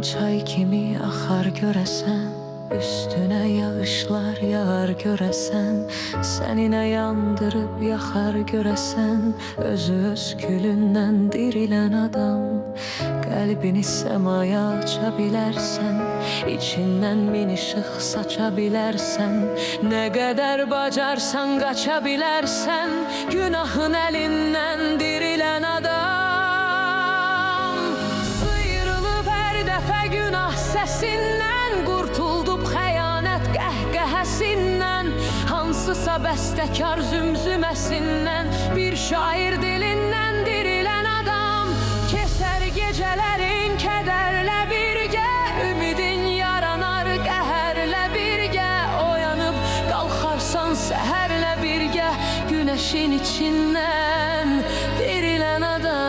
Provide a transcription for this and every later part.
Akan çay kimi akar göresen, üstüne yağışlar yağar göresen, seninle yandırıp yakar göresen, özü öz külünden dirilen adam. Kalbini semaya açabilərsən, içinden min ışık saçabilərsən, ne kadar bacarsan kaçabilərsən, günahın elinden dirilen adam. Sıyrılıp her defa günah sesinden, kurtulduk xəyanət qəhqəhəsindən, hansısa bəstəkar zümzüməsindən, bir şair dilindən dirilen adam. Keser gecelerin kederle birge, ümidin yaranar qəhərlə birge, oyanıp kalkarsan seherle birge, güneşin içinden dirilen adam.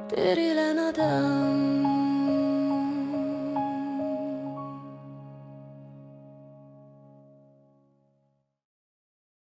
Dirilen adam.